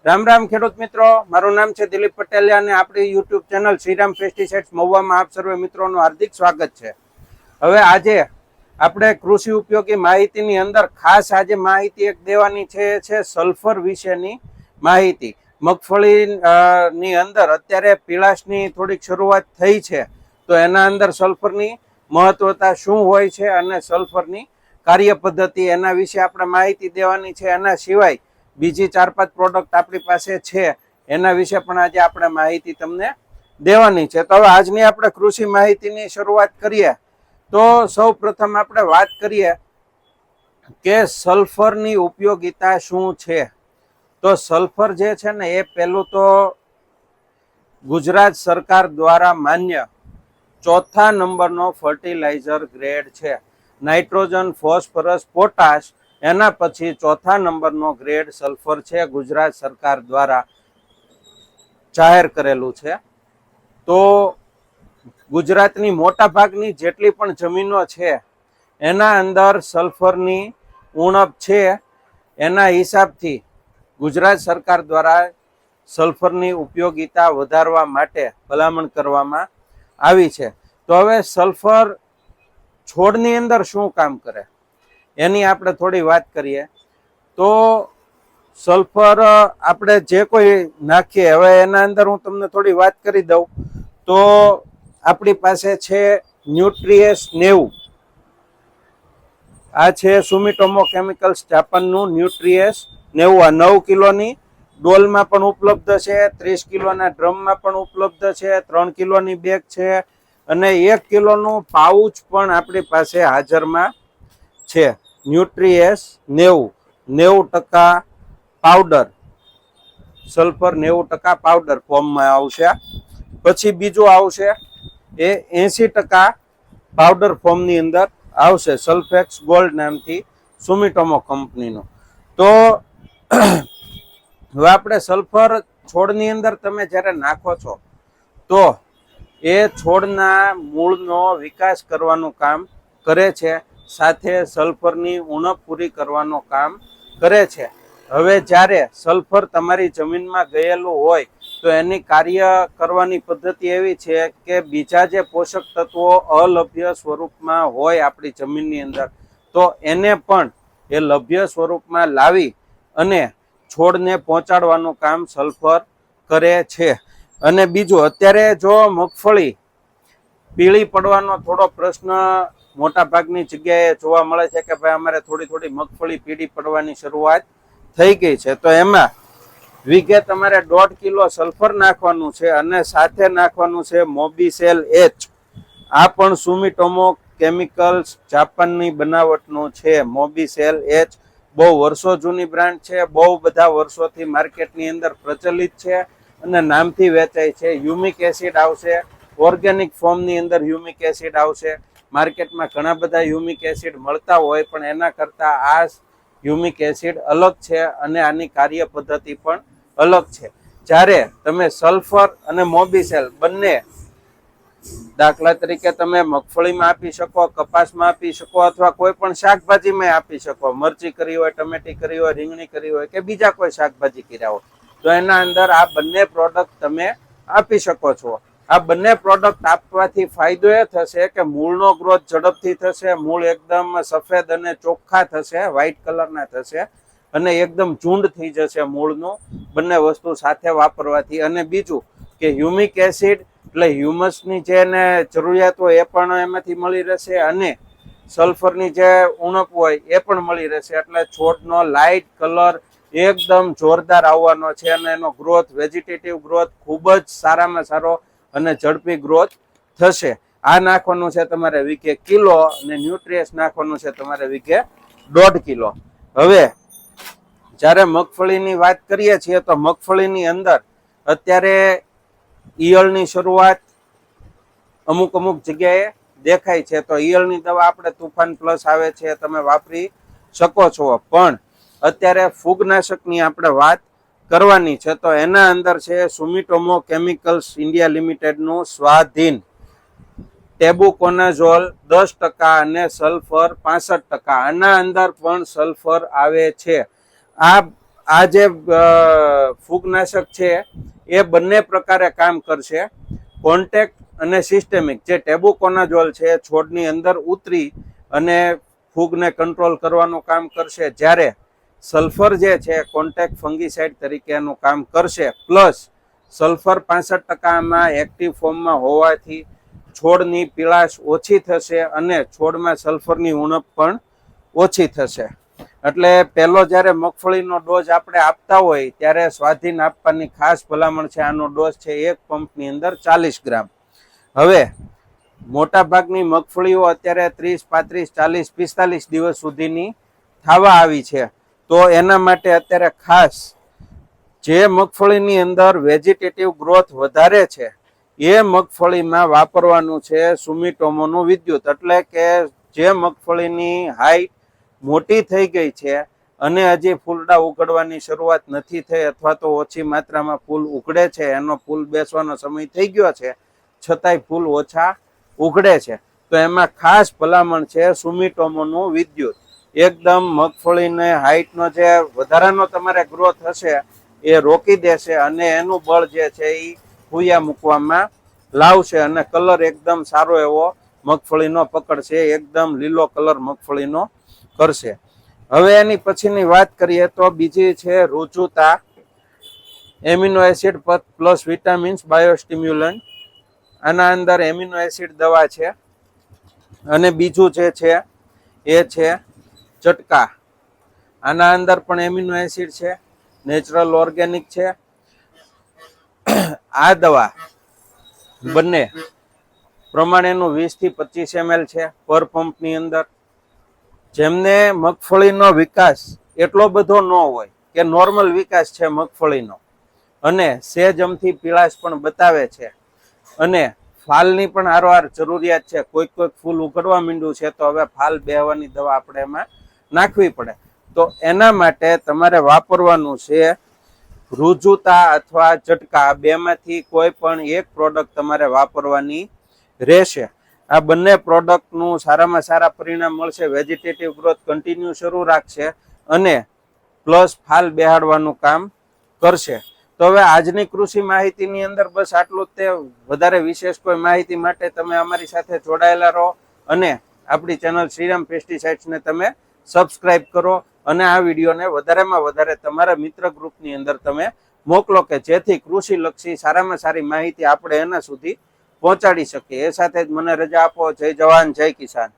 રામ રામ ખેડૂત મિત્રો, મારું નામ છે દિલીપ પટેલિયા અને આપણી યુટ્યુબ ચેનલ શ્રીરામ પેસ્ટિસાઇડ્સ મહુવામાં આપ સર્વે મિત્રોનું હાર્દિક સ્વાગત છે। હવે આજે આપણે કૃષિ ઉપયોગી માહિતીની અંદર ખાસ આજે માહિતી એક દેવાની છે સલ્ફર વિશેની માહિતી। મગફળી ની અંદર અત્યારે પીળાશની થોડીક શરૂઆત થઈ છે, તો એના અંદર સલ્ફરની મહત્વતા શું હોય છે અને સલ્ફરની કાર્ય પદ્ધતિ એના વિશે આપણે માહિતી દેવાની છે। એના સિવાય બીજી 4-5 પ્રોડક્ટ આપણી પાસે છે, એના વિશે પણ આજે આપણે માહિતી તમને દેવાની છે। તો હવે આજની આપણે કૃષિ માહિતીની શરૂઆત કરીએ તો સૌ પ્રથમ આપણે વાત કરીએ કે સલ્ફરની ઉપયોગિતા શું છે। તો સલ્ફર જે છે ને એ પહેલું તો ગુજરાત સરકાર દ્વારા માન્ય 4થા નંબરનો ફર્ટિલાઇઝર ગ્રેડ છે। નાઇટ્રોજન, ફોસ્ફરસ, પોટાશ એના પછી 4થા નંબરનો ગ્રેડ સલ્ફર છે, ગુજરાત સરકાર દ્વારા જાહેર કરેલું છે। તો ગુજરાતની મોટા ભાગની જેટલી પણ જમીનો છે એના અંદર સલ્ફરની ઉણપ છે, એના હિસાબથી ગુજરાત સરકાર દ્વારા સલ્ફરની ઉપયોગિતા વધારવા માટે ભલામણ કરવામાં આવી છે। તો હવે સલ્ફર છોડની અંદર શું કામ કરે એની આપણે થોડી વાત કરીએ। તો સલ્ફર આપણે જે કોઈ નાખીએ, હવે એના અંદર હું તમને થોડી વાત કરી દઉં તો આપણી પાસે છે ન્યુટ્રીએસ 90, આ છે સુમિટોમો કેમિકલ્સ જાપાનનું ન્યુટ્રીએસ 90। આ 9 કિલોની ડોલમાં પણ ઉપલબ્ધ છે, 30 કિલોના ડ્રમમાં પણ ઉપલબ્ધ છે, 3 કિલોની બેગ છે અને 1 કિલોનું પાઉચ પણ આપણી પાસે હાજરમાં છે। ન્યુટ્રીએસ 90% પાવડર, સલ્ફર 90% પાવડર ફોર્મમાં આવશે। પછી બીજું આવશે એ 80% પાવડર ફોર્મની અંદર આવશે, સલ્ફેક્સ ગોલ્ડ નામથી સુમિટોમો કંપનીનું। તો હવે આપણે સલ્ફર છોડની અંદર તમે જ્યારે નાખો છો તો એ છોડના મૂળનો વિકાસ કરવાનું કામ કરે છે, સાથે સલ્ફરની ઉણપ પૂરી કરવાનું કામ કરે છે। હવે જ્યારે સલ્ફર તમારી જમીનમાં ગયેલું હોય તો એની કાર્ય કરવાની પદ્ધતિ એવી છે કે બીજા જે પોષક તત્વો અલભ્ય સ્વરૂપમાં હોય આપણી જમીનની અંદર, તો એને પણ એ લભ્ય સ્વરૂપમાં લાવી અને છોડને પહોંચાડવાનું કામ સલ્ફર કરે છે। અને બીજું, અત્યારે જો મગફળી પીળી પડવાનો થોડો પ્રશ્ન મોટા ભાગની જગ્યાએ જોવા મળે છે કે ભાઈ અમારે થોડી મગફળી પીળી પડવાની શરૂઆત થઈ ગઈ છે, તો એમાં વીઘે તમારે 1.5 કિલો સલ્ફર નાખવાનું છે અને સાથે નાખવાનું છે મોબીસેલ H। આ પણ સુમિટોમો કેમિકલ્સ જાપાનની બનાવટનું છે મોબીસેલ H। બહુ વર્ષો જૂની બ્રાન્ડ છે, બહુ બધા વર્ષોથી માર્કેટની અંદર પ્રચલિત છે અને નામથી વેચાય છે। હ્યુમિક એસિડ આવશે, ઓર્ગેનિક ફોર્મની અંદર હ્યુમિક એસિડ આવશે। માર્કેટમાં ઘણા બધા હ્યુમિક એસિડ મળતા હોય પણ એના કરતાં આ હ્યુમિક એસિડ અલગ છે અને આની કાર્ય પદ્ધતિ પણ અલગ છે। જ્યારે તમે સલ્ફર અને મોબીસેલ બંને, દાખલા તરીકે તમે મગફળીમાં આપી શકો, કપાસમાં આપી શકો અથવા કોઈ પણ શાકભાજીમાં આપી શકો, મરચી કરી હોય, ટમેટી કરી હોય, રીંગણી કરી હોય કે બીજા કોઈ શાકભાજી કર્યા હોય, તો એના અંદર આ બંને પ્રોડક્ટ તમે આપી શકો છો। આ બંને પ્રોડક્ટ આપવાથી ફાયદો એ થશે કે મૂળનો ગ્રોથ ઝડપથી થશે, મૂળ એકદમ સફેદ અને ચોખ્ખા થશે, વ્હાઇટ કલરના થશે અને એકદમ ઝુંડ થઈ જશે મૂળનું, બંને વસ્તુ સાથે વાપરવાથી। અને બીજું કે હ્યુમિક એસિડ એટલે હ્યુમસની જે જરૂરિયાત હોય એ પણ એમાંથી મળી રહેશે અને સલ્ફરની જે ઉણપ હોય એ પણ મળી રહેશે, એટલે છોડનો લાઇટ કલર એકદમ જોરદાર આવવાનો છે અને એનો ગ્રોથ, વેજીટેટિવ ગ્રોથ ખૂબ જ સારામાં સારો અને ઝડપી ગ્રોથ થશે। આ નાખવાનું છે તમારે વીઘે કિલો અને ન્યુટ્રીએસ નાખવાનું છે તમારે વીઘે 1.5 કિલો। હવે જ્યારે મગફળીની વાત કરીએ છીએ તો મગફળીની અંદર અત્યારે ઈયળની શરૂઆત અમુક જગ્યાએ દેખાય છે, તો ઈયળની દવા આપણે તુફાન પ્લસ આવે છે, તમે વાપરી શકો છો। પણ અત્યારે ફૂગનાશકની આપણે વાત કરવાની છે, તો એના અંદર છે સુમિટોમો કેમિકલ્સ ઇન્ડિયા લિમિટેડનું સ્વાધીન ટેબુકોનાઝોલ 10% અને સલ્ફર 65%, આના અંદર પણ સલ્ફર આવે છે। આ આ જે ફૂગનાશક છે એ બંને પ્રકારે કામ કરશે. કોન્ટેક્ટ અને સિસ્ટેમિક જે ટેબુકોનાઝોલ છે છોડની અંદર ઉતરી અને ફૂગને કંટ્રોલ કરવાનું કામ કરશે, જ્યારે સલ્ફર જે છે કોન્ટેક્ટ ફંગીસાઇડ તરીકેનું કામ કરશે. પ્લસ સલ્ફર 65% એક્ટિવ ફોર્મમાં હોવાથી છોડની પીળાશ ઓછી થશે અને છોડમાં સલ્ફરની ઉણપ પણ ઓછી થશે. એટલે પહેલો જ્યારે મગફળીનો ડોઝ આપણે આપતા હોય ત્યારે સ્વાધીન આપવાની ખાસ ભલામણ છે. આનો ડોઝ છે એક પંપની અંદર 40 ગ્રામ. હવે મોટા ભાગની મગફળીઓ અત્યારે 30, 35, 40, 45 દિવસ સુધીની થવા આવી છે. તો એના માટે અત્યારે ખાસ જે મગફળીની અંદર વેજીટેટિવ ગ્રોથ વધારે છે એ મગફળીમાં વાપરવાનું છે સુમિટોમોનું વિદ્યુત. એટલે કે જે મગફળીની હાઈટ મોટી થઈ ગઈ છે અને હજી ફૂલડા ઉગડવાની શરૂઆત નથી થઈ અથવા તો ઓછી માત્રામાં ફૂલ ઉગડે છે, એનો ફૂલ બેસવાનો સમય થઈ ગયો છે છતાંય ફૂલ ઓછા ઉગડે છે, તો એમાં ખાસ ભલામણ છે સુમિટોમોનું વિદ્યુત. એકદમ મગફળીને હાઈટનો જે વધારાનો તમારે ગ્રોથ હશે એ રોકી દેશે અને એનું બળ જે છે એ ફૂયા મૂકવામાં લાવશે અને કલર એકદમ સારો એવો મગફળીનો પકડશે, એકદમ લીલો કલર મગફળીનો કરશે. હવે એની પછીની વાત કરીએ તો બીજી છે Rujuta amino acid plus vitamins biostimulant. આના અંદર એમિનો એસિડ દવા છે અને બીજું જે છે એ છે ચટકા. આના અંદર પણ એમિનો એસિડ છે, નેચરલ ઓર્ગેનિક છે. આ દવા બંને પ્રમાણેનું 20 થી 25 ml છે પર પંપની અંદર. જેમને મગફળીનો વિકાસ એટલો બધો ન હોય કે નોર્મલ વિકાસ છે મગફળીનો અને સેજમથી પીળાશ પણ બતાવે છે અને ફાલની પણ હારોહાર જરૂરિયાત છે, કોઈક ફૂલ ઉગડવા માંડ્યું છે તો હવે ફાલ બેહવાની દવા આપણે એમાં નાખવી પડે. તો એના માટે તમારે વાપરવાનું છે રુજુતા અથવા ચટકા. બેમાંથી કોઈ પણ એક પ્રોડક્ટ તમારે વાપરવાની રહેશે. આ બંને પ્રોડક્ટનું સારામાં સારા પરિણામ મળશે. વેજીટેટિવ ગ્રોથ કન્ટિન્યુ શરૂ રાખશે અને પ્લસ ફાલ બેહાડવાનું કામ કરશે. તો હવે આજની કૃષિ માહિતીની અંદર બસ આટલું જ. તે વધારે વિશેષ કોઈ માહિતી માટે તમે અમારી સાથે જોડાયેલા રહો અને આપણી ચેનલ શ્રીરામ પેસ્ટિસાઇડ્સને તમે સબસ્ક્રાઇબ કરો અને આ વિડીયોને વધારેમાં વધારે તમારા મિત્ર ગ્રુપની અંદર તમે મોકલો કે જેથી કૃષિલક્ષી સારામાં સારી માહિતી આપણે એના સુધી પહોંચાડી શકીએ. એ સાથે જ મને રજા આપો. જય જવાન, જય કિસાન.